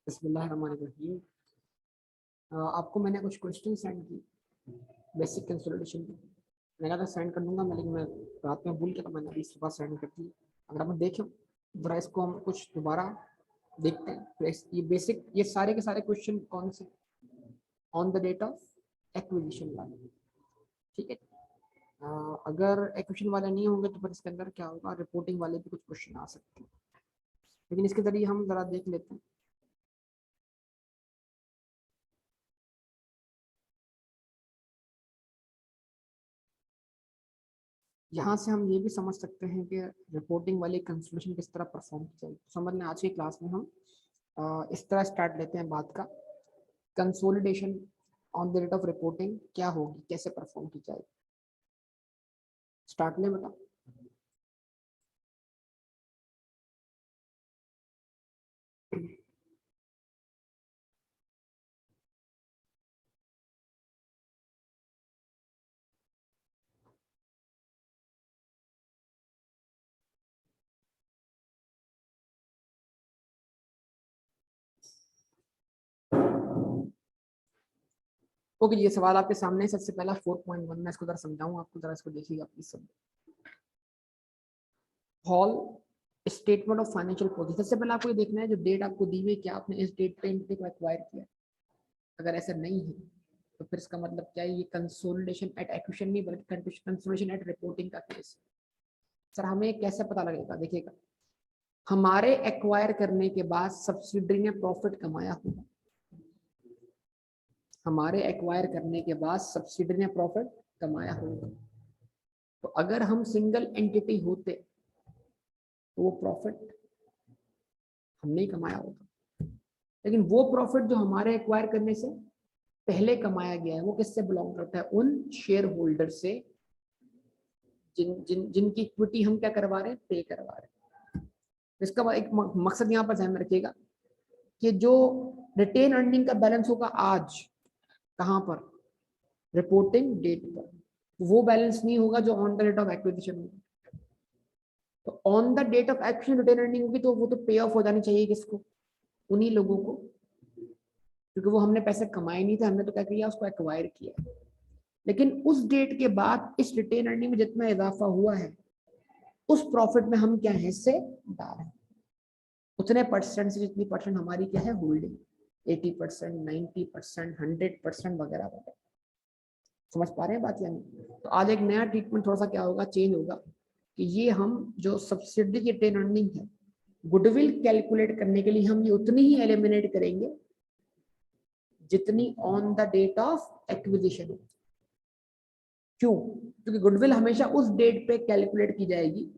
बिस्मिल्लाहिर्रहमानिर्रहीम। आपको मैंने कुछ क्वेश्चन सेंड की बेसिक कंसोलिडेशन की। मैंने कहा सेंड कर दूंगा मैं, लेकिन मैं रात में भूल के, तो मैंने अभी सुबह सेंड कर दी। अगर आप देखें जरा इसको हम कुछ दोबारा देखते हैं। तो ये बेसिक, ये सारे के सारे क्वेश्चन कौन से on the date of acquisition वाले, ठीक है। अगर एक्विजिशन वाले नहीं होंगे तो फिर इसके अंदर क्या होगा, रिपोर्टिंग वाले भी कुछ क्वेश्चन आ सकते हैं, लेकिन इसके जरिए हम जरा देख लेते हैं। यहाँ से हम ये भी समझ सकते हैं कि रिपोर्टिंग वाली कंसोलिडेशन किस तरह परफॉर्म की जाएगी। समझ में आज की क्लास में हम इस तरह स्टार्ट लेते हैं बात का। Consolidation on the date of reporting क्या होगी, कैसे परफॉर्म की जाएगी, स्टार्ट लें बेटा। ओके, ये सवाल आपके सामने है। सबसे पहला 4.1 मैं इसको जरा समझाऊं आपको, जरा इसको देखिएगा प्लीज सब। Hall statement of financial position. सबसे पहले आपको ये देखना है जो डेट आपको दी हुई, क्या आपने इस डेट पे एंटिटी को एक्वायर किया। अगर ऐसा नहीं है तो फिर इसका मतलब क्या है, ये कंसोलिडेशन एट एक्विजिशन नहीं बल्कि कंसोलिडेशन एट रिपोर्टिंग का केस। सर हमें कैसे पता लगेगा, देखिएगा हमारे एक्वायर करने के बाद सब्सिडरी ने प्रॉफिट कमाया होगा। हमारे एक्वायर करने के बाद सब्सिडरी ने प्रॉफिट कमाया होगा। तो अगर हम सिंगल एंटिटी होते तो वो प्रॉफिट हमने ही कमाया होगा, लेकिन वो प्रॉफिट जो हमारे एक्वायर करने से पहले कमाया गया है वो किससे बिलोंग करता है, उन शेयर होल्डर से जिनकी इक्विटी हम क्या करवा रहे हैं, पे करवा रहे हैं। इसका एक मकसद यहाँ पर ध्यान में रखिएगा कि जो रिटेन अर्निंग का बैलेंस होगा आज कहाँ पर, रिपोर्टिंग डेट पर, वो बैलेंस नहीं होगा जो on the date of acquisition होगा। तो on the date of acquisition retain earning होगी तो वो तो पे ऑफ हो जानी चाहिए किसको, उन्हीं लोगों को, क्योंकि वो हमने पैसे कमाए नहीं थे, हमने तो क्या किया, उसको एक्वायर किया। लेकिन उस डेट के बाद इस रिटेन अर्निंग में जितना इजाफा हुआ है उस प्रॉफिट में हम क्या हिस्से डाल रहे हैं, उतने परसेंट से जितनी परसेंट हमारी क्या है, होल्डिंग, 80%, 90%, 100% वगैरह वगैरह। समझ पा रहे हैं बात यानी। तो आज एक नया ट्रीटमेंट थोड़ा सा क्या होगा, चेंज होगा कि ये हम जो सब्सिडी की रिटेन अर्निंग है, गुडविल कैलकुलेट करने के लिए हम ये उतनी ही एलिमिनेट करेंगे जितनी on the date of acquisition है। क्यों? क्योंकि गुडविल हमेशा उस डेट पे कैलकुलेट की जाएगी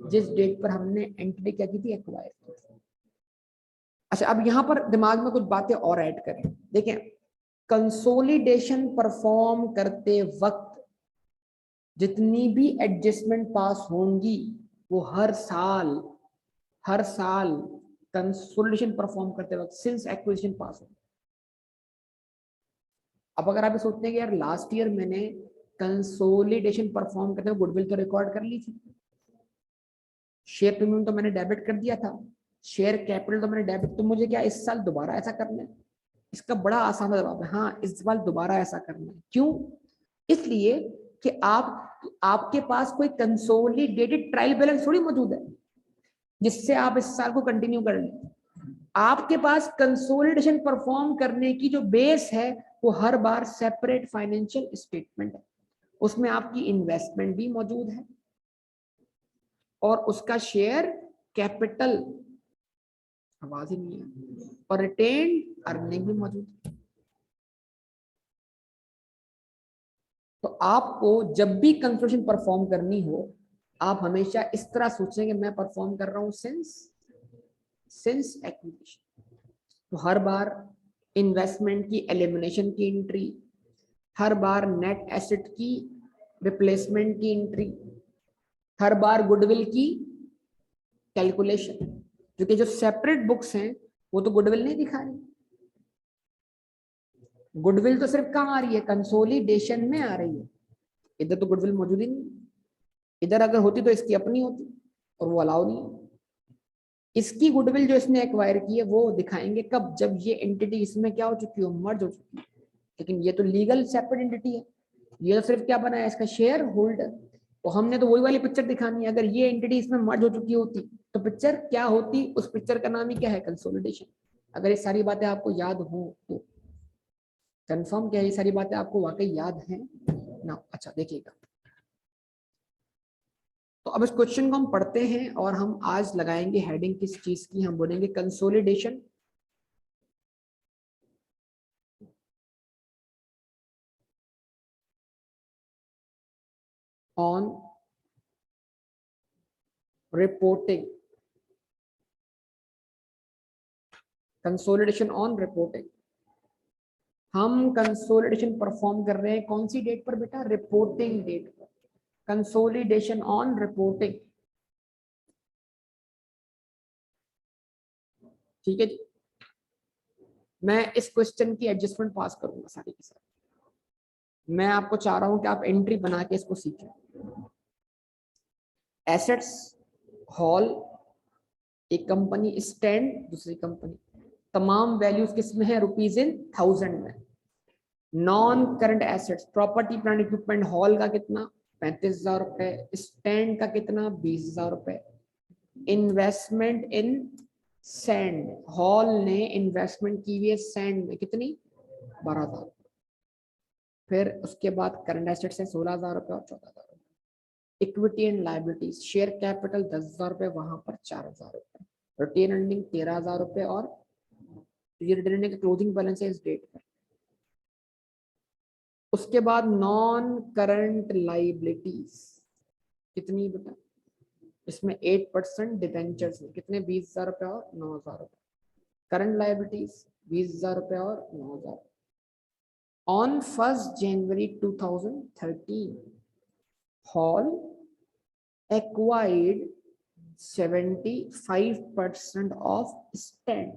जिस डेट पर हमने एंटिटी क्या की थी, एक्वायर की थी। अच्छा, अब यहां पर दिमाग में कुछ बातें और ऐड करें। देखें, कंसोलिडेशन परफॉर्म करते वक्त जितनी भी एडजस्टमेंट पास होंगी वो हर साल कंसोलिडेशन परफॉर्म करते वक्त सिंस एक्विजिशन पास होगी। अब अगर आप सोचते हैं कि यार लास्ट ईयर मैंने कंसोलिडेशन परफॉर्म करते हुए गुडविल तो रिकॉर्ड कर ली थी, शेयर प्रीमियम तो मैंने डेबिट कर दिया था, शेयर कैपिटल तो मैंने डेबिट, तो मुझे क्या इस साल दोबारा ऐसा करना है? इसका बड़ा आसान जवाब है हाँ, इस साल दोबारा ऐसा करना है। क्यों? इसलिए कि आपके पास कोई कंसोलिडेटेड ट्रायल बैलेंस थोड़ी मौजूद है जिससे आप इस साल को कंटिन्यू कर लें। आपके पास कंसोलिडेशन परफॉर्म करने की जो बेस है वो हर बार सेपरेट फाइनेंशियल स्टेटमेंट है, उसमें आपकी इन्वेस्टमेंट भी मौजूद है और उसका शेयर कैपिटल, आवाज ही नहीं है, और रिटेन अर्निंग भी मौजूद है। तो आपको जब भी कंसोलिडेशन परफॉर्म करनी हो, आप हमेशा इस तरह सोचें कि मैं परफॉर्म कर रहा हूं सिंस एक्विजिशन। तो हर बार इन्वेस्टमेंट की एलिमिनेशन की एंट्री, हर बार नेट एसेट की रिप्लेसमेंट की एंट्री, हर बार गुडविल की कैलकुलेशन, क्योंकि जो सेपरेट बुक्स हैं वो तो गुडविल नहीं दिखा रही। गुडविल तो सिर्फ कहाँ आ रही है, कंसोलिडेशन में आ रही है। इधर तो गुडविल मौजूद ही नहीं, इधर अगर होती तो इसकी अपनी होती और वो अलाउ नहीं है। इसकी गुडविल जो इसने एक्वायर की है वो दिखाएंगे कब, जब ये एंटिटी इसमें क्या हो चुकी हो, मर्ज हो चुकी है। लेकिन ये तो लीगल सेपरेट एंटिटी है, ये तो सिर्फ क्या बना है, इसका शेयर होल्डर। तो हमने तो वही वाली पिक्चर दिखानी है। अगर ये एंटिटी इसमें मर्ज हो चुकी होती तो पिक्चर क्या होती, उस पिक्चर का नाम ही क्या है, कंसोलिडेशन। अगर ये सारी बातें आपको याद हो तो कंफर्म क्या ये सारी बातें आपको वाकई याद हैं ना। अच्छा देखिएगा, तो अब इस क्वेश्चन को हम पढ़ते हैं और हम आज लगाएंगे हेडिंग किस चीज की, हम बोलेंगे consolidation on reporting, consolidation on reporting. हम कंसोलिडेशन परफॉर्म कर रहे हैं कौन सी डेट पर बेटा, रिपोर्टिंग डेट पर। कंसोलिडेशन ऑन रिपोर्टिंग, ठीक है जी। मैं इस क्वेश्चन की एडजस्टमेंट पास करूंगा सारी की सारी। मैं आपको चाह रहा हूं कि आप एंट्री बना के इसको सीखें। एसेट्स, हॉल, एक कंपनी, स्टैंड दूसरी कंपनी, तमाम वैल्यूज किस में है, रुपीज इन थाउजेंड में। Non current assets, property plant equipment, hall का कितना 35,000 रुपए, स्टैंड का कितना 20,000 रुपए। इन्वेस्टमेंट इन सैंड, हॉल ने इन्वेस्टमेंट की हुई है सैंड में, कितनी 12,000। फिर उसके बाद करंट एसेट्स है 16,000 रुपए और 14,000 रुपए। Equity and liabilities, share capital 10,000 रुपए, वहां पर 4,000 रुपए। रिटेन अर्निंग 13,000 रुपए और ये रिटेन अर्निंग का क्लोजिंग बैलेंस है इस डेट पर। उसके बाद नॉन करंट लाइबिलिटीज कितनी बेटा, इसमें 8% डिबेंचर्स में कितने 20,000 रुपए और 9,000 रुपए। करंट लाइबिलिटीज 20,000 रुपए और 9,000। ऑन 1 जनवरी 2013 Hall acquired 75% of Stand.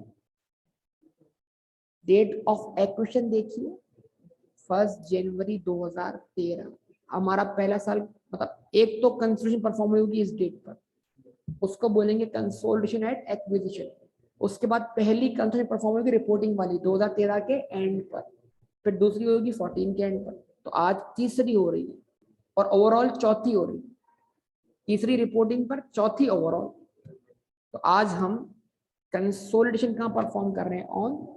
Date of acquisition देखिए 1 जनवरी 2013। हमारा पहला साल, मतलब एक तो कंसोलिडेशन परफॉर्म होगी इस डेट पर, उसको बोलेंगे कंसोलिडेशन एट एक्विजिशन। उसके बाद पहली कंसोलिडेशन परफॉर्म होगी रिपोर्टिंग वाली 2013 के एंड पर, फिर दूसरी होगी 14 के एंड पर। तो आज तीसरी हो रही है और ओवरऑल चौथी हो रही है, तीसरी रिपोर्टिंग पर चौथी ओवरऑल। तो आज हम कंसोलिडेशन कहां परफॉर्म कर रहे हैं, ऑन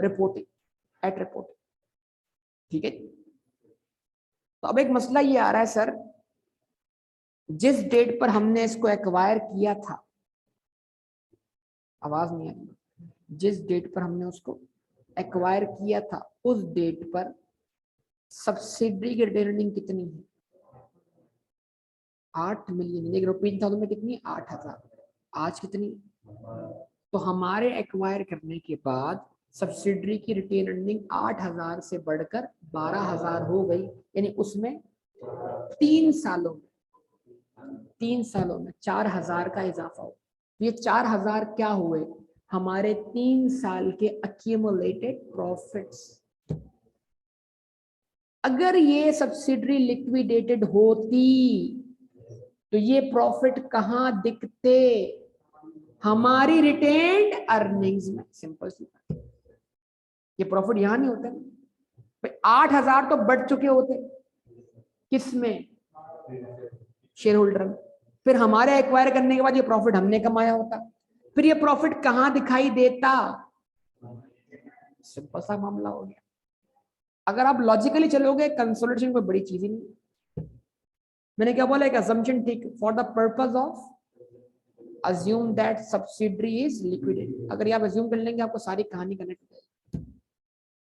रिपोर्टिंग, एट रिपोर्टिंग, ठीक है। तो अब एक मसला ये आ रहा है सर, जिस डेट पर हमने इसको एक्वायर किया था, आवाज नहीं आई, जिस डेट पर हमने उसको एक्वायर किया था उस डेट पर सब्सिडी की रिटर्निंग कितनी है, 8 मिलियन रुपीज था, में कितनी 8,000। आज कितनी, तो हमारे एक्वायर करने के बाद सब्सिडरी की रिटेन अर्निंग 8,000 से बढ़कर 12,000 हो गई, यानी उसमें 3 सालों में 4,000 का इजाफा हो। ये 4,000 क्या हुए, हमारे 3 साल के अक्यूमुलेटेड प्रॉफिट्स। अगर ये सब्सिडरी लिक्विडेटेड होती तो ये प्रॉफिट कहां दिखते, हमारी रिटेन्ड अर्निंग्स में। सिंपल सी बात, ये प्रॉफिट यहां नहीं होता, 8,000 तो बढ़ चुके होते किसमें, शेयर होल्डर में। फिर हमारे एक्वायर करने के बाद ये प्रॉफिट हमने कमाया होता, फिर ये प्रॉफिट कहां दिखाई देता, सिंपल सा मामला हो गया। अगर आप लॉजिकली चलोगे कंसोलिडेशन कोई बड़ी चीज ही नहीं। मैंने क्या बोला, एक असम्पशन, ठीक, for the purpose of assume that subsidiary is liquidated। अगर आप assume कर लेंगे आपको सारी कहानी कनेक्ट हो जाएगी,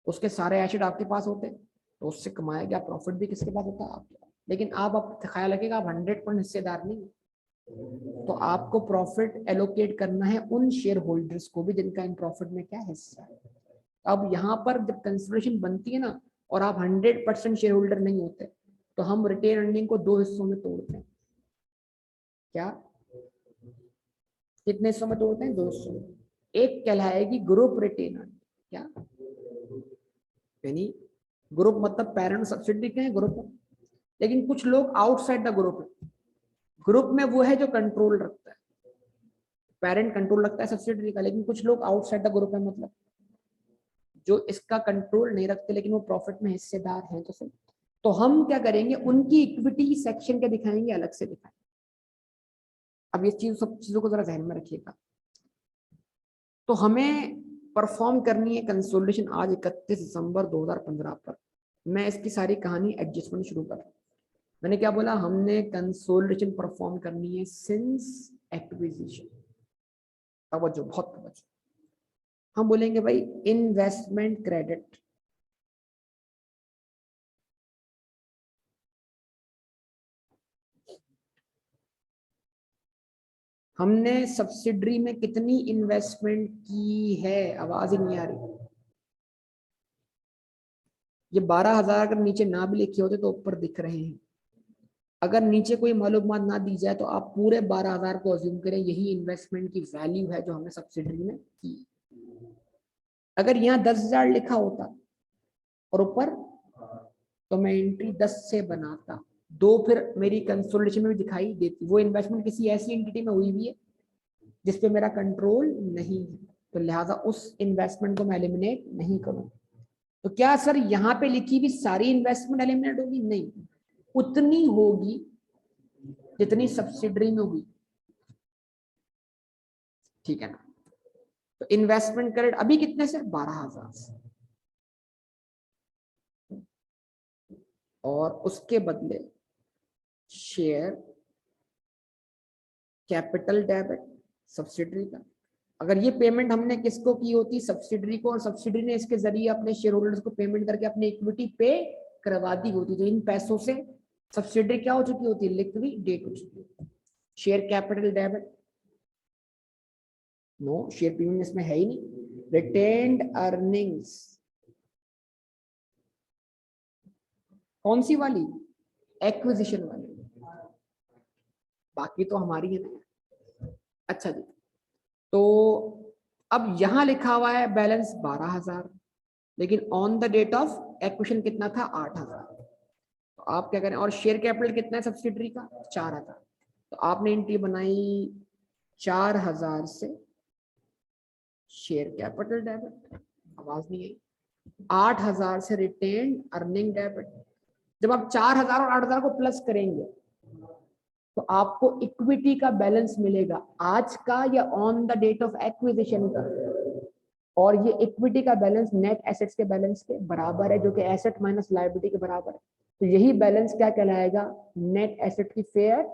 उसके सारे एसेट आपके पास होते तो उससे कमाया गया प्रॉफिट भी किसके पास होता, आपके पास। लेकिन आप ख्याल रखिएगा आप 100% हिस्सेदार नहीं, तो आपको प्रॉफिट एलोकेट करना है उन शेयर होल्डर्स को भी जिनका इन प्रॉफिट में क्या हिस्सा है। अब यहाँ पर जब कंसिडरेशन बनती है ना और आप 100% शेयर होल्डर नहीं होते, तो हम रिटेन अर्निंग को 2 हिस्सों में तोड़ते हैं। क्या, कितने हिस्सों में तोड़ते हैं, 2 हिस्सों में। एक कहलाएगी ग्रुप रिटेन अर्निंग, क्या, यानी ग्रुप मतलब पेरेंट सब्सिडी के हैं ग्रुप, लेकिन कुछ लोग आउटसाइड द ग्रुप है। ग्रुप में वो है जो कंट्रोल रखता है, पेरेंट कंट्रोल लगता है सब्सिडरी का, लेकिन कुछ लोग आउटसाइड द ग्रुप है, मतलब जो इसका कंट्रोल नहीं रखते लेकिन वो प्रॉफिट में हिस्सेदार हैं तो सही। तो हम क्या करेंगे, उनकी इक्विटी सेक्शन के दिखाएंगे, अलग से दिखाएंगे। अब ये चीज, सब चीजों को जरा ध्यान में रखिएगा। तो हमें परफॉर्म करनी है कंसोलिडेशन आज 31 दिसंबर 2015 पर। मैं इसकी सारी कहानी एडजस्टमेंट शुरू कर, मैंने क्या बोला, हमने कंसोलिडेशन परफॉर्म करनी है सिंस एक्विजिशन। तवज्जो, बहुत तवज्जो। हम बोलेंगे भाई इन्वेस्टमेंट क्रेडिट, हमने सब्सिडरी में कितनी इन्वेस्टमेंट की है, आवाज ही नहीं आ रही। ये 12,000 अगर नीचे ना भी लिखे होते तो ऊपर दिख रहे हैं। अगर नीचे कोई मालूमात ना दी जाए तो आप पूरे 12,000 को अज्यूम करें यही इन्वेस्टमेंट की वैल्यू है जो हमने सब्सिडरी में की। अगर यहाँ 10,000 लिखा होता और ऊपर, तो मैं एंट्री 10 से बनाता, 2 फिर मेरी कंसोलिडेशन में भी दिखाई देती। वो इन्वेस्टमेंट किसी ऐसी एंटिटी में हुई हुई है जिसपे मेरा कंट्रोल नहीं है, तो लिहाजा उस इन्वेस्टमेंट को मैं एलिमिनेट नहीं करूँ। तो क्या सर यहाँ पे लिखी भी सारी इन्वेस्टमेंट एलिमिनेट होगी? नहीं, उतनी होगी जितनी सब्सिडरी में हुई, ठीक है ना। तो इन्वेस्टमेंट क्रेडिट अभी कितने से, 12,000 से, और उसके बदले शेयर कैपिटल डेबिट सब्सिडरी का। अगर ये पेमेंट हमने किसको की होती, सब्सिडरी को, और सब्सिडरी ने इसके जरिए अपने शेयर होल्डर्स को पेमेंट करके अपनी इक्विटी पे करवा दी होती, तो इन पैसों से सब्सिडरी क्या हो चुकी होती, लिक्विडेट हो चुकी। Share capital debit, no, share premium इसमें है ही नहीं। रिटेन्ड अर्निंग्स, कौन सी वाली, एक्विजिशन वाली, बाकी तो हमारी है ना। अच्छा जी, तो अब यहां लिखा हुआ है बैलेंस 12,000, लेकिन on the date of acquisition कितना था, 8,000। तो आप क्या करें, और शेयर कैपिटल कितना है सब्सिडरी का, 4,000। तो आपने एंट्री बनाई 4,000 से शेयर कैपिटल डेबिट, आवाज नहीं आई, 8,000 से रिटेन्ड अर्निंग डेबिट। जब आप 4,000 और 8,000 को प्लस करेंगे तो आपको इक्विटी का बैलेंस मिलेगा आज का या on the date of acquisition का, और ये इक्विटी का बैलेंस नेट एसेट्स के बैलेंस के बराबर है, जो कि एसेट माइनस लायबिलिटी के बराबर है। तो यही बैलेंस क्या कहलाएगा, नेट एसेट की फेयर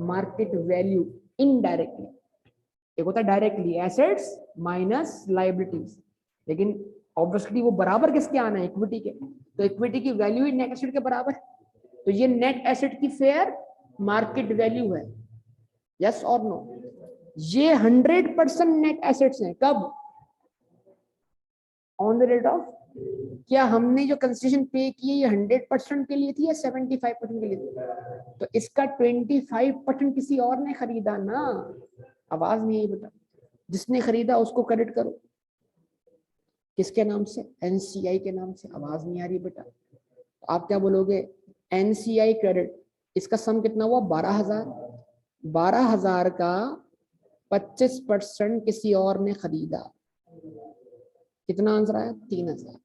मार्केट वैल्यू इनडायरेक्टली। एक होता है डायरेक्टली एसेट्स माइनस लायबिलिटीज, लेकिन ऑब्वियसली वो बराबर किसके आना है, इक्विटी के। तो इक्विटी की वैल्यू ही नेट एसेट के बराबर है, तो ये नेट एसेट की फेयर मार्केट वैल्यू है, यस और नो। ये 100% नेट एसेट्स हैं, कब, ऑन द डेट ऑफ। क्या हमने जो कंसेशन पे की है ये 100% के लिए थी या 75% के लिए थी? तो इसका 25% किसी और ने खरीदा ना, आवाज नहीं आई बेटा। जिसने खरीदा उसको क्रेडिट करो, किसके नाम से, एनसीआई के नाम से, आवाज नहीं आ रही बेटा। तो आप क्या बोलोगे, एनसीआई क्रेडिट, इसका सम कितना हुआ, 12,000। 12,000 का 25% किसी और ने खरीदा, कितना आंसर आया, 3,000।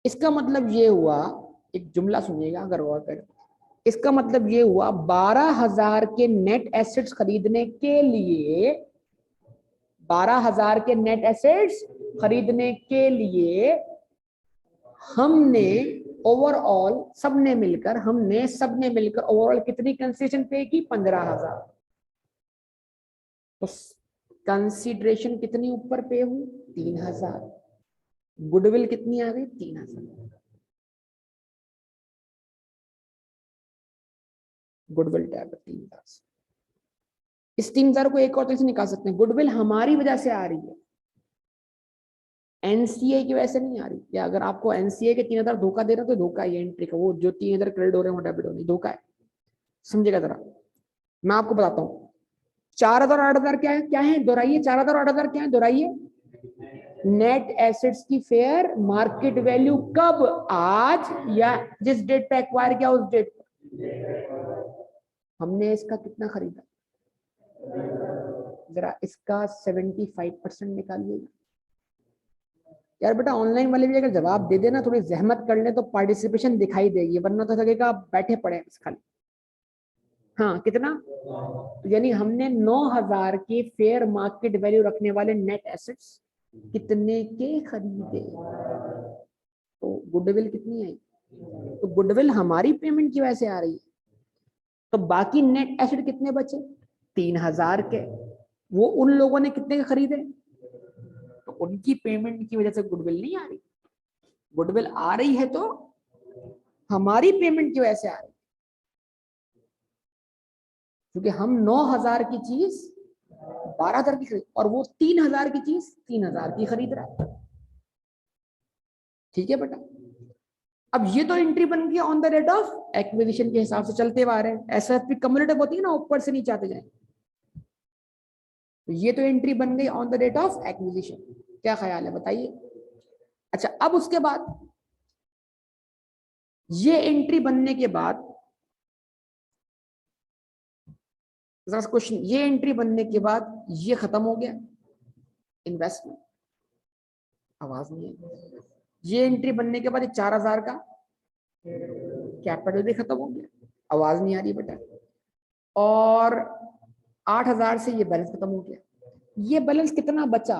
इसका मतलब ये हुआ, एक जुमला सुनिएगा अगर गौर करें, इसका मतलब ये हुआ 12,000 के नेट एसेट्स खरीदने के लिए, 12,000 के नेट एसेट्स खरीदने के लिए हमने ओवरऑल सबने मिलकर ओवरऑल कितनी कंसेशन पे की, 15,000। तो कंसीडरेशन कितनी ऊपर पे हुई, 3,000। गुडविल कितनी आ गई, 3,000। Goodwill tab 3,000। इस 3,000 को एक और तरह से निकाल सकते हैं, गुडविल हमारी वजह से आ रही है, एनसीए की वजह से नहीं आ रही। या अगर आपको एनसीए के 3,000 धोखा दे रहे हो तो धोखा है एंट्री का, वो जो 3,000 क्रेडिट हो रहे हैं वो डेबिट हो रही, धोखा है, समझेगा जरा। मैं आपको बताता हूँ 4,000 8,000 क्या है, दोहराइए, 4,000 8,000 क्या है, दोहराइए, नेट एसेट्स की फेयर मार्केट वैल्यू, कब, आज या जिस डेट पे एक्वायर किया उस डेट पर। हमने इसका कितना खरीदा, जरा इसका 75% निकालिएगा। यार बेटा ऑनलाइन वाले भी अगर जवाब दे देना, थोड़ी जहमत कर ले तो पार्टिसिपेशन दिखाई देगी, वरना तो लगेगा आप बैठे पड़े हैं खाली। हाँ कितना, यानी हमने 9,000 के फेयर मार्केट वैल्यू रखने वाले नेट एसेट्स कितने के खरीदे, तो गुडविल कितनी आई, तो गुडविल हमारी पेमेंट की वजह से आ रही है। तो बाकी नेट एसेट कितने बचे, 3,000 के, वो उन लोगों ने कितने के खरीदे, तो उनकी पेमेंट की वजह से गुडविल नहीं आ रही। गुडविल आ रही है तो हमारी पेमेंट की वजह से आ रही है, क्योंकि हम 9,000 की चीज 12,000 की खरीद, और वो 3,000 की चीज 3,000 की खरीद रहा है। ठीक है बेटा, अब ये तो एंट्री बन गया on the rate of acquisition के हिसाब से चलते हुए आ रहे हैं। एसएफपी कम्युलेटिव होती है ना, ऊपर से नीचे आते जाए, तो ये तो एंट्री बन गई on the rate of acquisition. क्या ख्याल है बताइए। अच्छा, अब उसके बाद ये एंट्री बनने के बाद क्वेश्चन, ये एंट्री बनने के बाद ये खत्म हो गया इन्वेस्टमेंट, आवाज नहीं है, ये एंट्री बनने के बाद 4,000 का कैपिटल भी खत्म हो गया, आवाज नहीं आ रही बेटा, और 8,000 से ये बैलेंस खत्म हो गया। ये बैलेंस कितना बचा,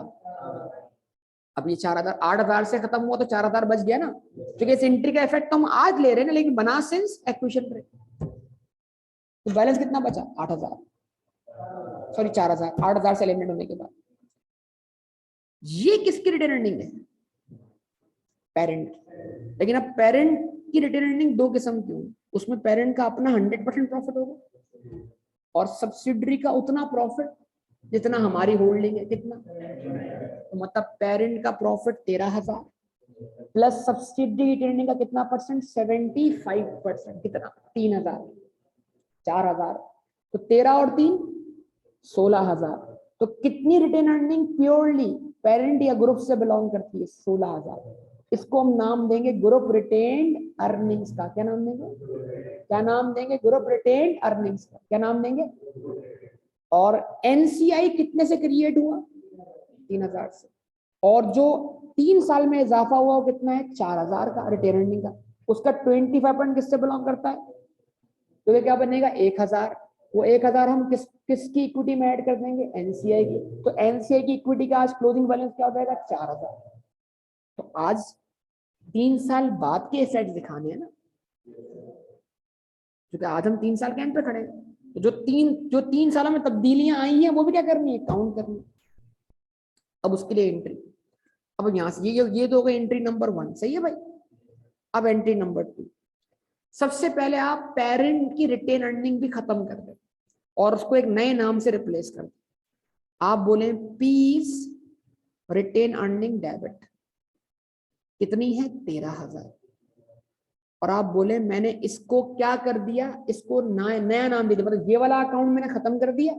अब ये 4,000 8,000 से खत्म हुआ तो 4,000 बच गया ना, क्योंकि इस एंट्री का इफेक्ट तो हम आज ले रहे हैं ना, लेकिन बना सिंस एक्विजिशन पे, तो बैलेंस कितना बचा 8,000, सॉरी 4,000, 8,000 से एलिमिनेट होने के बाद। ये किसकी रिटेन अर्निंग है, पेरेंट। लेकिन अब पेरेंट की रिटेन अर्निंग दो किस्म की होगी, उसमें पेरेंट का अपना 100% प्रॉफिट होगा और सब्सिडरी का उतना प्रॉफिट जितना हमारी होल्डिंग है, कितना, तो मतलब पेरेंट का profit 13,000 plus subsidiary retain earning का कितना परसेंट, 75%, कितना 3,000, 4,000, तो 13 और 3 16,000। तो कितनी रिटेन अर्निंग प्योरली पेरेंट या ग्रुप से बिलोंग करती है, 16,000। इसको हम नाम देंगे ग्रुप रिटेन्ड अर्निंग्स का। क्या नाम देंगे, क्या नाम देंगे, ग्रुप रिटेन्ड अर्निंग्स का। क्या नाम देंगे, और एनसीआई कितने से क्रिएट हुआ, 3,000 से, और जो 3 साल में इजाफा हुआ वो कितना है, 4,000 का रिटेन अर्निंग का। उसका 25% किससे बिलोंग करता है, तो ये क्या बनेगा 1,000। वो 1,000 हम किसकी इक्विटी में ऐड कर देंगे, एनसीआई की। तो एनसीआई की इक्विटी का आज क्लोजिंग बैलेंस क्या हो जाएगा, 4,000। तो आज 3 साल बाद के एसेट्स दिखाने हैं ना, क्योंकि आज हम 3 साल के एंड पे खड़े हैं, तो जो तीन सालों में तब्दीलियां आई हैं वो भी क्या करनी है, काउंट करनी है। अब उसके लिए एंट्री, अब यहां से ये तो होगा एंट्री नंबर 1, सही है भाई। अब एंट्री नंबर 2, सबसे पहले आप पेरेंट की रिटेन अर्निंग भी खत्म कर दें और उसको एक नए नाम से रिप्लेस कर दें। आप बोले पीस रिटेन अर्निंग डेबिट, कितनी है 13,000, और आप बोले मैंने इसको क्या कर दिया, इसको नया नाम दे दिया, मतलब ये वाला अकाउंट मैंने खत्म कर दिया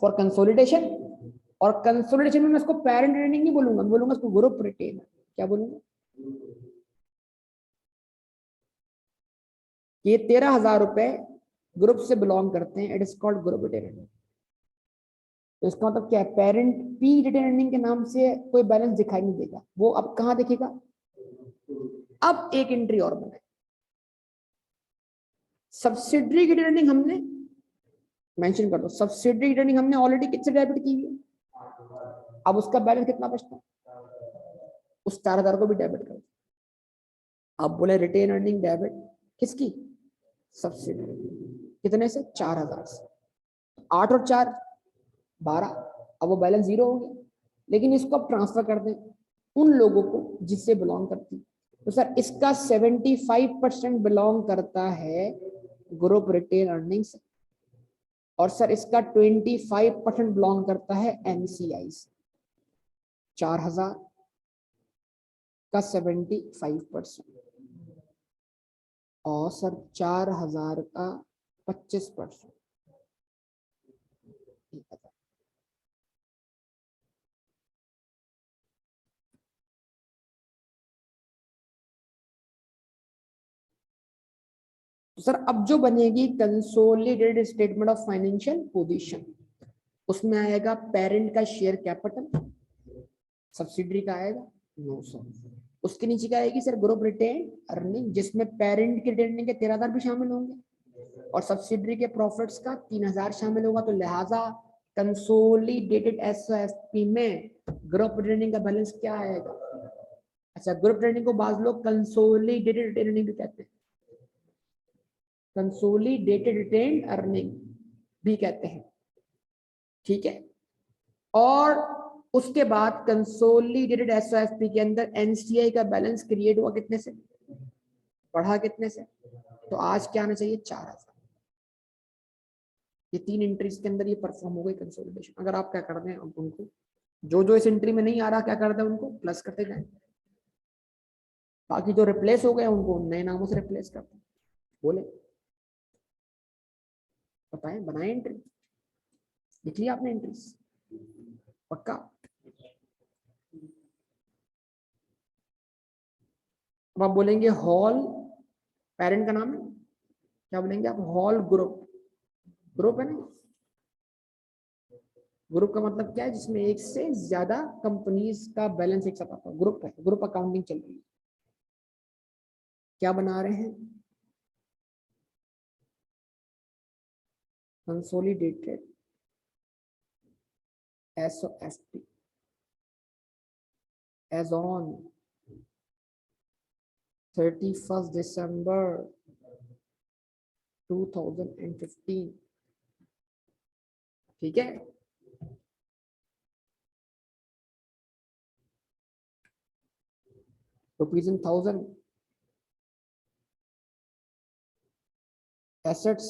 फॉर कंसोलिडेशन, और कंसोलिडेशन में मैं इसको पेरेंट अर्निंग नहीं बोलूंगा, बोलूंगा इसको ग्रुप रिटेन। क्या बोलूंगा, ये 13,000 रुपए ग्रुप से बिलोंग करते हैं, it is called group retain earning. तो इसका मतलब क्या है, पेरेंट पी रिटेन अर्निंग के नाम से कोई बैलेंस दिखाई नहीं देगा, वो अब कहां दिखेगा। अब एक एंट्री और बनाए, सब्सिडरी की रिटर्निंग हमने मेंशन कर दो, सब्सिडरी रिटर्निंग हमने ऑलरेडी किससे डेबिट की है, अब उसका बैलेंस कितना बचता है, उस 4,000 को भी डेबिट कर दो। अब बोले रिटेन अर्निंग डेबिट किसकी, सब्सिडरी, कितने से, 4,000 से, 8 और 4 12, अब वो बैलेंस 0 हो गया। लेकिन इसको अब ट्रांसफर कर दें उन लोगों को जिससे बिलोंग करती, तो सर इसका 75% बिलोंग करता है ग्रुप रिटेन अर्निंग से, और सर इसका 25% बिलोंग करता है एनसीआई से। 4,000 का 75%, और सर 4,000 का 25%, तो सर अब जो बनेगी consolidated statement of financial position, उसमें आएगा पेरेंट का शेयर कैपिटल, सब्सिडरी का आएगा 900। उसके नीचे क्या आएगी सर, ग्रुप रिटेन अर्निंग, जिसमें पेरेंट के रिटेन के 13,000 भी शामिल होंगे और सब्सिडरी के प्रॉफिट्स का 3,000 शामिल होगा। तो लिहाजा कंसोलिडेटेड एसओएफपी में ग्रुप रिटेनिंग का बैलेंस क्या आएगा। अच्छा, ग्रुप रिटेनिंग को बाज लोग कंसोलिडेटेड रिटेनिंग भी कहते हैं, कंसोलिडेटेड रिटेन अर्निंग भी कहते हैं, ठीक है। और उसके बाद कंसोलिडेटेड एसओएफपी के अंदर एनसीआई का बैलेंस क्रिएट हुआ कितने से, बढ़ा कितने से, तो आज क्या आना चाहिए 4,000। ये 3 एंट्रीज के अंदर ये परफॉर्म हो गई कंसोलिडेशन। अगर आप क्या करते हैं, अब उनको जो जो इस एंट्री में नहीं आ रहा क्या करते हैं, उनको प्लस करते जाए, बाकी जो रिप्लेस हो गए उनको नए नामों से रिप्लेस करते हैं। बोले बताएं, बनाए एंट्री, लिख लिया आपने एंट्रीज पक्का। अब आप बोलेंगे हॉल, पेरेंट का नाम है क्या बोलेंगे आप, हॉल ग्रुप, ग्रुप है ना, ग्रुप का मतलब क्या है, जिसमें एक से ज्यादा कंपनीज का बैलेंस एक साथ आता है, ग्रुप है, ग्रुप अकाउंटिंग चल रही है। क्या बना रहे हैं, कंसोलिडेटेड एसओएफपी एज ऑन 31 December 2015, ठीक है। रुपीज इन 1000 एसेट्स,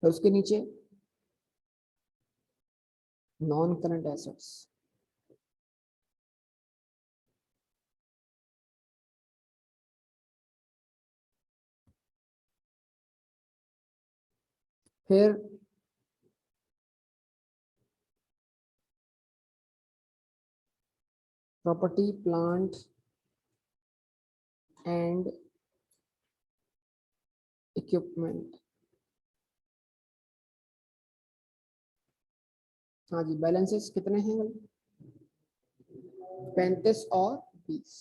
और उसके नीचे नॉन करंट एसेट्स, फिर प्रॉपर्टी प्लांट एंड इक्विपमेंट। हाँ जी, बैलेंसेस कितने हैं भाई, 35 और 20।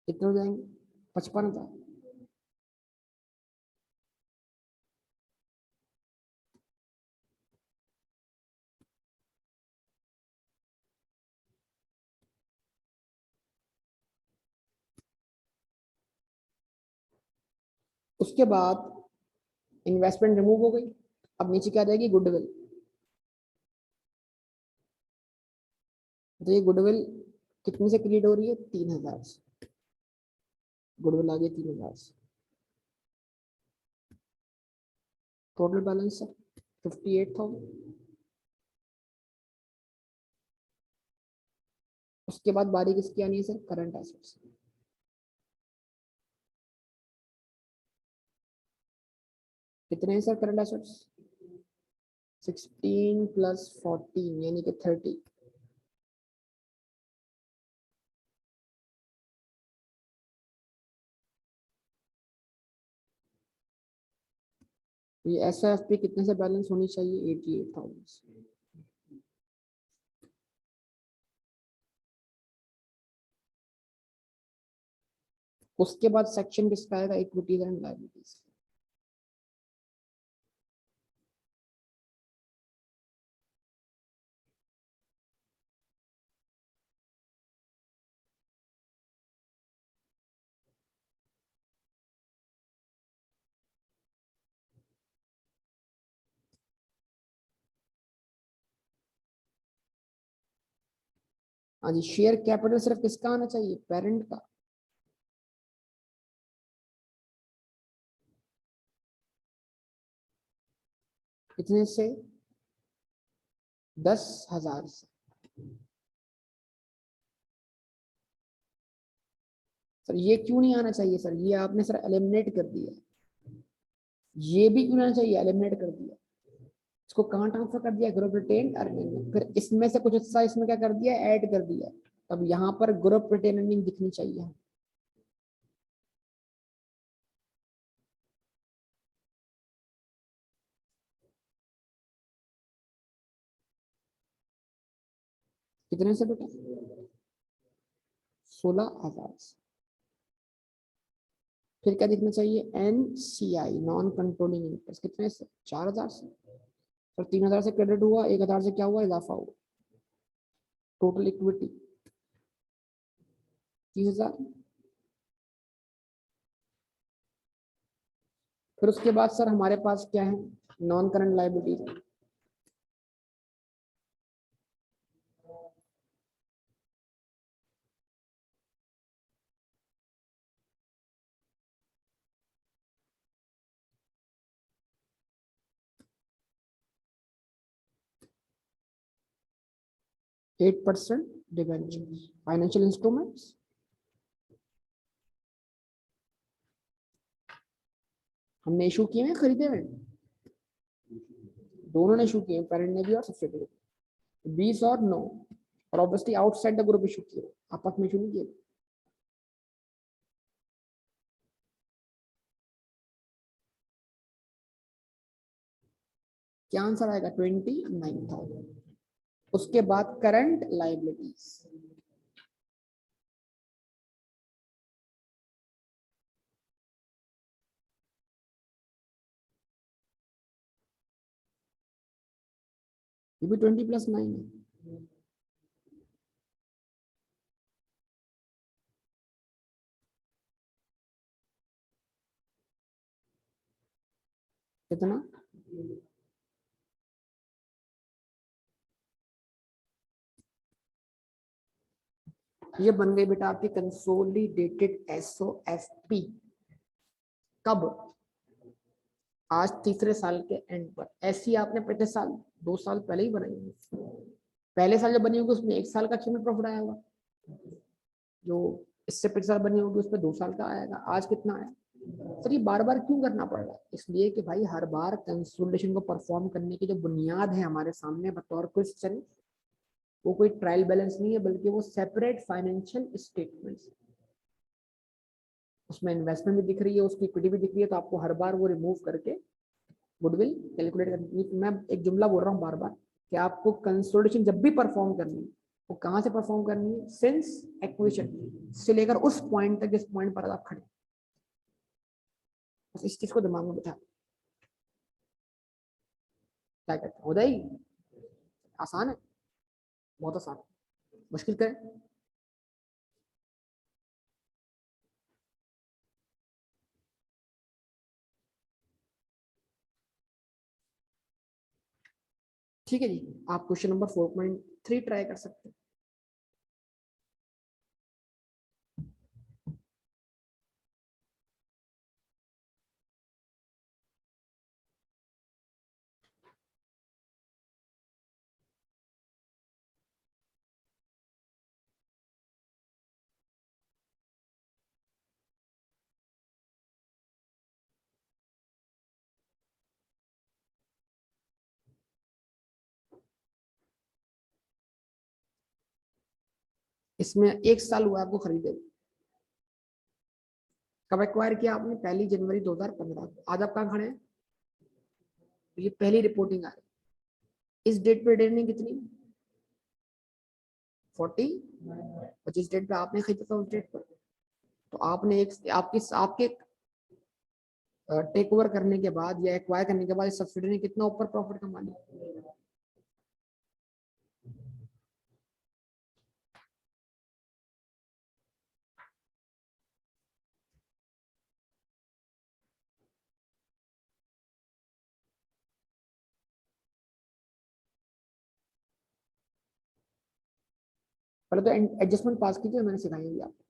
कितने हो जाएंगे, 55,000। उसके बाद इन्वेस्टमेंट रिमूव हो गई, अब नीचे क्या रहेगी, गुडविल। तो ये गुडविल कितने से क्रिएट हो रही है, 3,000 से, गुडविल आ गई 3,000 से। टोटल बैलेंस है 58,000। उसके बाद बारी किसकी आनी है सर, करंट एसेट्स। कितने हैं सर करंट एसेट्स, 16 + 14 यानी कि 30। ये एसओएफपी कितने से बैलेंस होनी चाहिए, 88,000 से। उसके बाद सेक्शन किसका आएगा, इक्विटीज एंड लायबिलिटीज। हाँ जी, शेयर कैपिटल सिर्फ किसका आना चाहिए, पेरेंट का। कितने से, 10,000 से। सर ये क्यों नहीं आना चाहिए सर, ये आपने सर एलिमिनेट कर दिया, ये भी क्यों आना चाहिए, एलिमिनेट कर दिया। इसको कहाँ ट्रांसफर कर दिया, ग्रुप रिटेन अर्निंग में। फिर इसमें से कुछ हिस्सा इसमें क्या कर दिया, ऐड कर दिया। अब यहाँ पर ग्रुप रिटेन अर्निंग दिखनी चाहिए। कितने से बेटा, 16,000 से। फिर क्या दिखना चाहिए, NCI नॉन कंट्रोलिंग इंटरेस्ट कितने से, 4,000 से। और 3,000 से क्रेडिट हुआ, 1,000 से क्या हुआ, इजाफा हुआ। Total equity 30,000। फिर उसके बाद सर हमारे पास क्या है, non current liabilities. Eight percent debenture, financial instruments, हमने इशू किए हैं, खरीदे हैं, दोनों ने इशू किए, पेरेंट ने भी और सब्सिडियरी। 20 और 9, और obviously outside the group issue किए, आपस में इशू नहीं किए। क्या आंसर आएगा, 29,000। उसके बाद करंट लाइबिलिटीज, ये भी 20 + 9 है। कितना, ये बन गई बेटा आपकी कंसोलिडेटेड SOFP। कब, आज तीसरे साल के एंड पर। ऐसी आपने पिछले साल 2 साल पहले ही बनाई होगी। पहले साल जब बनी होगी उसमें 1 साल का एक्चुअल प्रॉफिट आया होगा, जो इससे पिछले साल बनी होगी उसमें 2 साल का आएगा। आज कितना आया सर, ये बार बार क्यों करना पड़ रहा है, इसलिए कि भाई हर बार कंसोलिडेशन को परफॉर्म करने की जो बुनियाद है हमारे सामने बतौर क्वेश्चन, वो कोई ट्रायल बैलेंस नहीं है, बल्कि वो सेपरेट फाइनेंशियल स्टेटमेंट्स। उसमें इन्वेस्टमेंट भी दिख रही है, उसकी इक्विटी भी दिख रही है, तो आपको हर बार वो रिमूव करके गुडविल कैलकुलेट करनी। मैं एक जुमला बोल रहा हूँ बार बार कि आपको कंसोलिडेशन जब भी परफॉर्म करनी है, वो कहाँ से परफॉर्म करनी है, सिंस एक्विजिशन से लेकर उस पॉइंट तक जिस पॉइंट पर आप खड़े। बस इस चीज को दिमाग में बिठा, क्या कहते हैं उदय, आसान है, बहुत आसान है, मुश्किल करें। ठीक है जी, आप क्वेश्चन नंबर 4.3 ट्राई कर सकते हैं। इसमें 1 साल हुआ आपको खरीदे हुए। कब एक्वायर किया आपने, 1 जनवरी 2015। आज आप कहाँ खड़े हैं, ये पहली रिपोर्टिंग आ रही है। इस डेट पे डेट नहीं कितनी, 40, और जिस डेट पे आपने खरीदा था उस डेट पर, तो आपने एक आपकी आपके टेक ओवर करने के बाद या एक्वायर करने के बाद सब्सिडी ने कितना ऊपर प्रॉफिट कमा लिया। पहले तो एडजस्टमेंट पास कीजिए, मैंने सिखाई होगी आपको।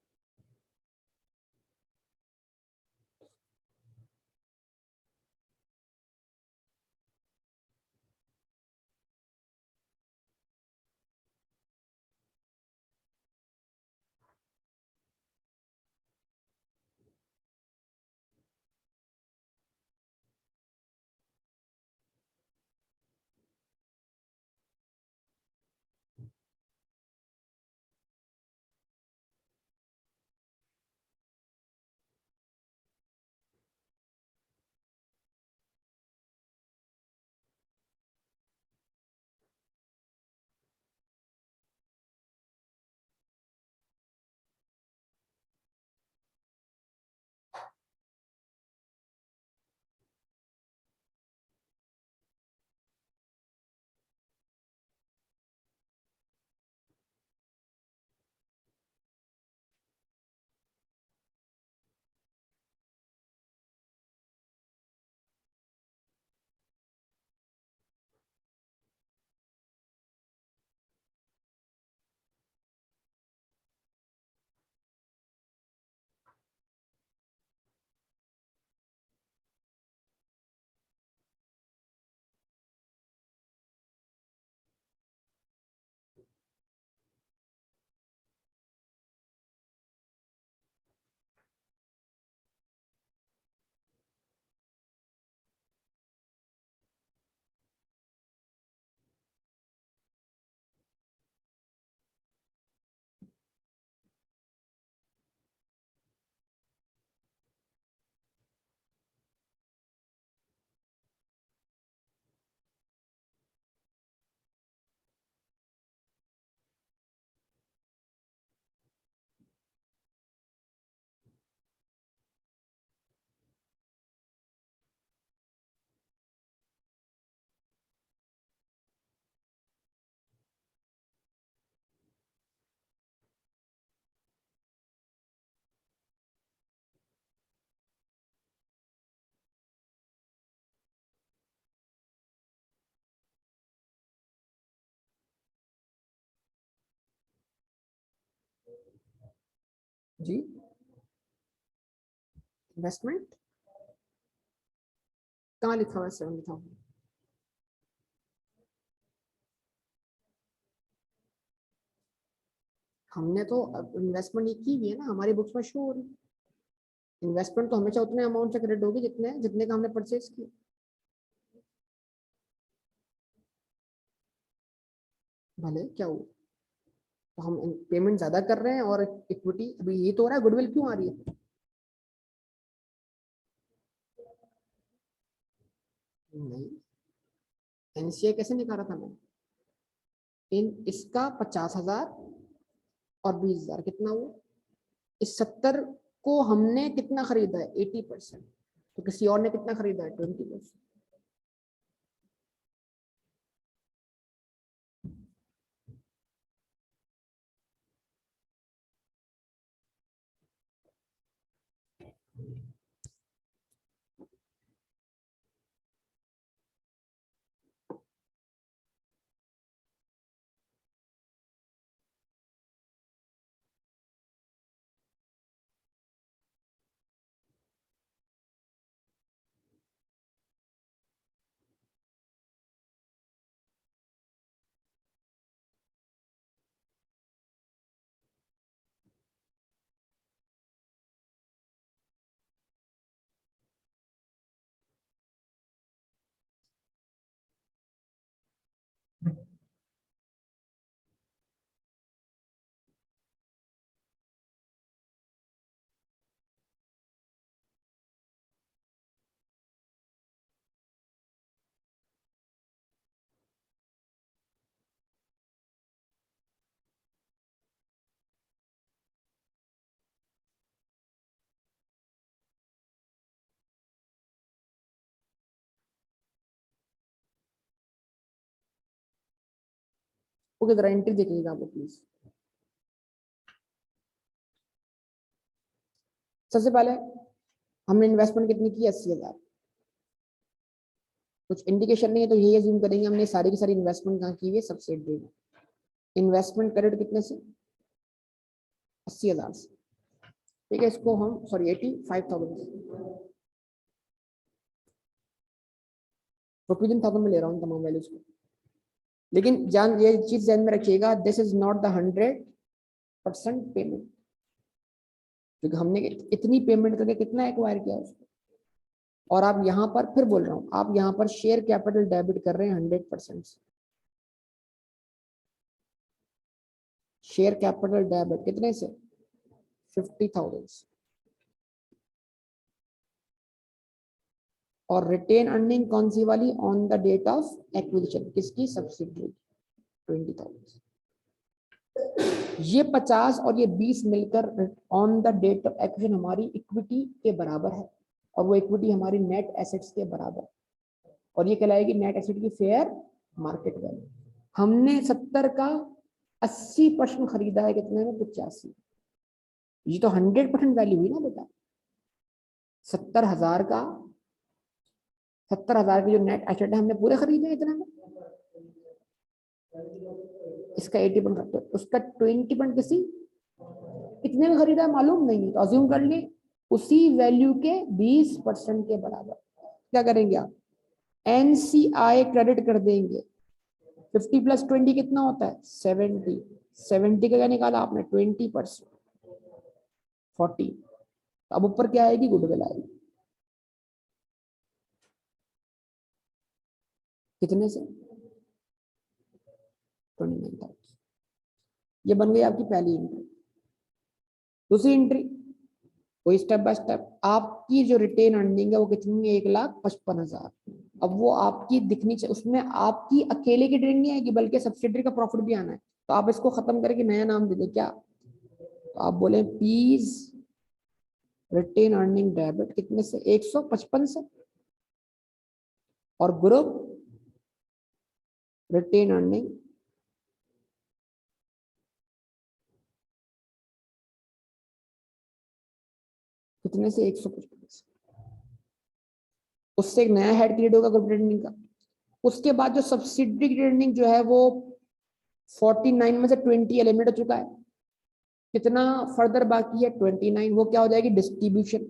जी इन्वेस्टमेंट कहाँ लिखा हुआ है 70,000? हमने तो इन्वेस्टमेंट ये की हुई है ना, हमारी बुक्स में शो हो रही है। इन्वेस्टमेंट तो हमेशा उतने अमाउंट से क्रेडिट होगी जितने जितने का हमने परचेज किया। भले क्या हुआ, तो हम पेमेंट ज्यादा कर रहे हैं और इक्विटी अभी ये तो हो रहा है, गुडविल क्यों आ रही है? नहीं, एनसीए कैसे निकाला था मैंने? इन इसका 50,000 और 20,000 कितना हुआ? इस 70 को हमने कितना खरीदा है? 80%। तो किसी और ने कितना खरीदा है? 20%। ओके, जरा एंट्री देखिएगा आप प्लीज। सबसे पहले हमने इन्वेस्टमेंट कितनी की? 80,000। कुछ इंडिकेशन नहीं है तो यही अज्यूम करेंगे हमने सारी की सारी इन्वेस्टमेंट कहाँ की हुई है? सब्सिडी में। इन्वेस्टमेंट क्रेडिट कितने से? 80,000 से। ठीक है, इसको हम सॉरी 85,000 रुपीज इन थाउजेंड में ले रहा हूँ तमाम वैल्यूज को। लेकिन जान ये चीज ध्यान में रखिएगा, this is not the 100% payment, क्योंकि हमने इतनी पेमेंट करके कितना एक्वायर किया उसको। और आप यहाँ पर फिर बोल रहा हूँ, आप यहाँ पर शेयर कैपिटल डेबिट कर रहे हैं 100% से। शेयर कैपिटल डेबिट कितने से? 50,000 से। और रिटेन अर्निंग कौन सी वाली? On the date of acquisition, किसकी? सब्सिडी 20,000। ये 50 और ये 20 मिलकर on the date of acquisition हमारी इक्विटी के बराबर है, और वो इक्विटी हमारी नेट एसेट्स के बराबर, और ये कहलाएगी नेट एसेट की फेयर मार्केट वैल्यू। हमने 70 का 80% खरीदा है, कितने में? 85। ये तो 100% वैल्यू हुई ना बेटा। 70,000 का 70,000 की जो नेट एसेट है हमने पूरे खरीदे हैं इतने में। इसका 80%, उसका 20% किसी कितने में खरीदा है मालूम नहीं है, तो अज्यूम कर लिए उसी वैल्यू के 20% के बराबर। क्या करेंगे आप? एनसीआई क्रेडिट कर देंगे। 50 + 20 कितना होता है? 70। 70 का क्या निकाला आपने? 20%, 40। अब ऊपर क्या आएगी? गुडविल आएगी। कितने से? 29,000। ये बन गई आपकी पहली एंट्री। दूसरी एंट्री वही स्टेप बाय स्टेप। आपकी जो रिटेन अर्निंग है वो कितनी है? 1,55,000। अब वो आपकी दिखनी चाहिए, उसमें आपकी अकेले की ट्रेडिंग नहीं आएगी बल्कि सब्सिडरी का प्रॉफिट भी आना है। तो आप इसको खत्म करके नया नाम दे दें क्या? तो आप बोले प्लीज रिटेन अर्निंग डेबिट कितने से? 155 से। और ग्रुप रिटेन अर्निंग कितने से? 155 से। उससे एक नया हेड क्रिएट होगा ग्रुप ट्रेडिंग का। उसके बाद जो सब्सिडरी ट्रेडिंग जो है वो 49 में से 20 एलिमिनेट हो चुका है। कितना फर्दर बाकी है 29, वो क्या हो जाएगी डिस्ट्रीब्यूशन।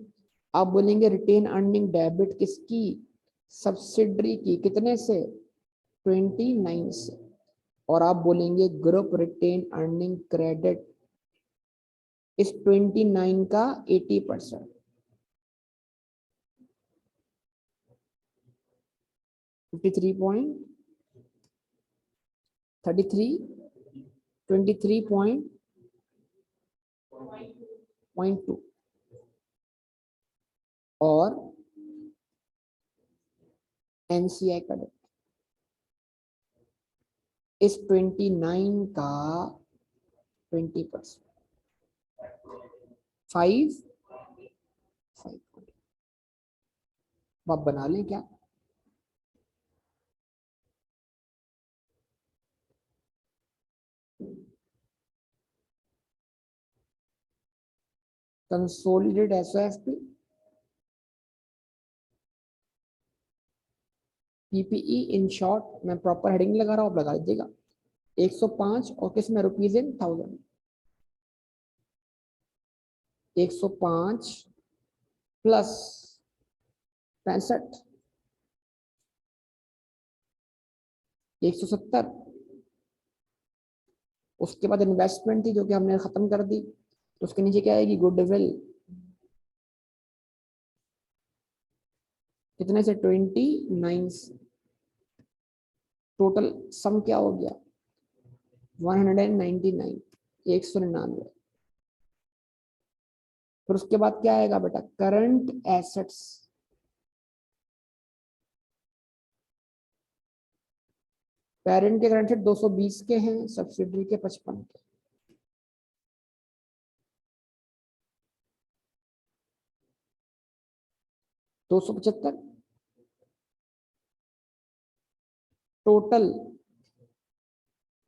आप बोलेंगे रिटेन अर्निंग डेबिट किसकी, सब्सिडरी की, कितने से 29 से, और आप बोलेंगे ग्रुप रिटेन अर्निंग क्रेडिट इस 29 का 80%, 53.33, 23.2 और एनसीआई का इस 29 का 20%, 5 आप बना लें क्या, कंसोलिडेटेड एसओएफपी पीपीई इन शॉर्ट, मैं प्रॉपर हेडिंग लगा रहा हूं, आप लगा लीजिएगा 105 और किस में रुपीज इन 1000, 105 प्लस 65, 170, उसके बाद इन्वेस्टमेंट थी जो कि हमने खत्म कर दी, तो उसके नीचे क्या आएगी गुडविल, कितने से 29, टोटल सम क्या हो गया 199, 199। फिर उसके बाद क्या आएगा बेटा करंट एसेट्स, पेरेंट के करंट एसेट 220 के हैं, सब्सिडरी के 55 के, दो सौ पचहत्तर, टोटल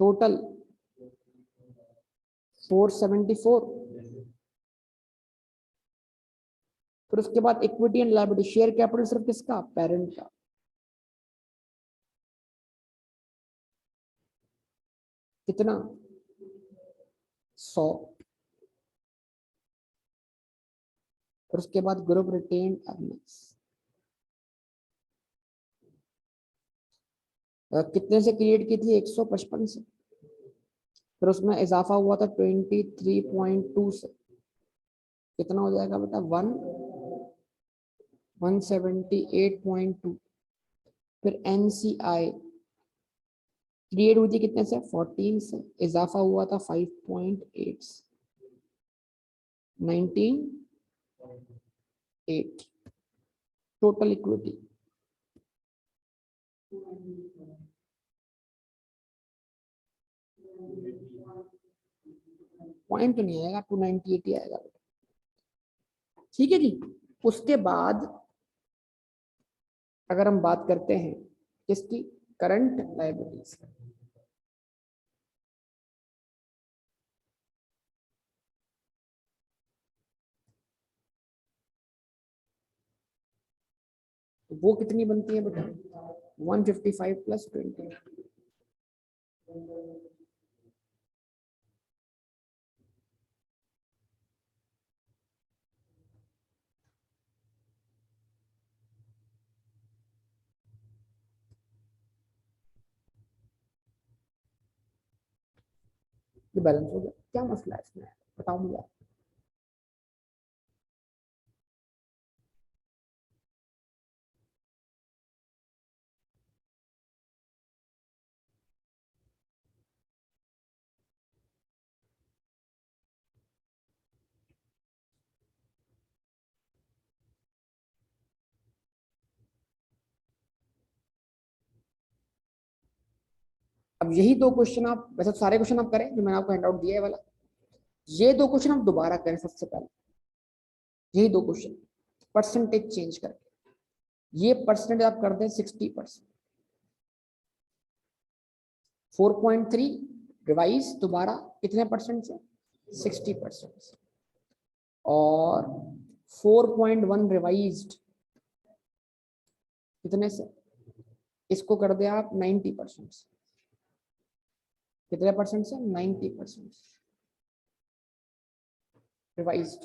टोटल 474। फिर उसके बाद equity and liability, share capital सिर्फ किसका पेरेंट का, कितना 100। फिर उसके बाद ग्रुप रिटेन अर्निंग्स कितने से क्रिएट की थी 155 से, फिर उसमें इजाफा हुआ था 23.2 से, कितना हो जाएगा बेटा 178.2। फिर एनसीआई क्रिएट हुई थी कितने से 14 से, इजाफा हुआ था 5.8 से, 19.8, टोटल इक्विटी पॉइंट तो नहीं आएगा 298 ही आएगा, ठीक है जी। उसके बाद अगर हम बात करते हैं किसकी करंट लायबिलिटीज, तो वो कितनी बनती है बेटा 155 प्लस 20, ये बैलेंस हो गया। क्या मसला है इसमें बताओ मुझे, अब यही दो क्वेश्चन आप, वैसे तो सारे क्वेश्चन आप करें जो मैंने आपको हैंडआउट दिया है वाला, ये दो क्वेश्चन आप दोबारा करें सबसे पहले, यही दो क्वेश्चन परसेंटेज चेंज करके, ये परसेंटेज आप कर दें 60%, 4.3 रिवाइज दोबारा कितने परसेंट से 60%, और 4.1 रिवाइज्ड कितने से, इसको कर दे आप 90% से, कितने परसेंट से 90%। रिवाइज्ड,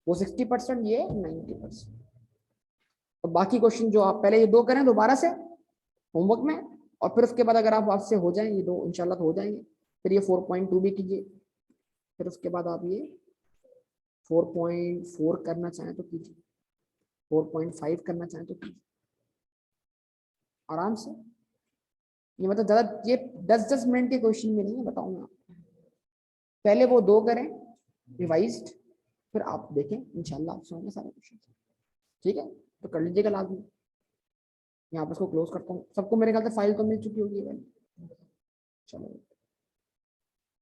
वो 60%, ये 90%। तो बाकी क्वेश्चन जो आप पहले ये दो करें दोबारा से होमवर्क में, और फिर उसके बाद अगर आप आपसे हो जाएंगे दो इंशाल्लाह तो हो जाएंगे, फिर ये 4.2 भी कीजिए, फिर उसके बाद आप ये 4.4 करना चाहें तो कीजिए, 4.5 करना चाहें तो कीजिए आराम से। ये मतलब ज्यादा ये 10-10 मिनट के क्वेश्चन भी नहीं है, बताऊंगा आपको। पहले वो दो करें रिवाइज्ड, फिर आप देखें इंशाल्लाह आप समझ सारे क्वेश्चन। ठीक है, तो कर लीजिएगा लाजमी। यहाँ पर इसको क्लोज करता हूँ, सबको मेरे ख्याल से फाइल तो मिल चुकी होगी। चलो।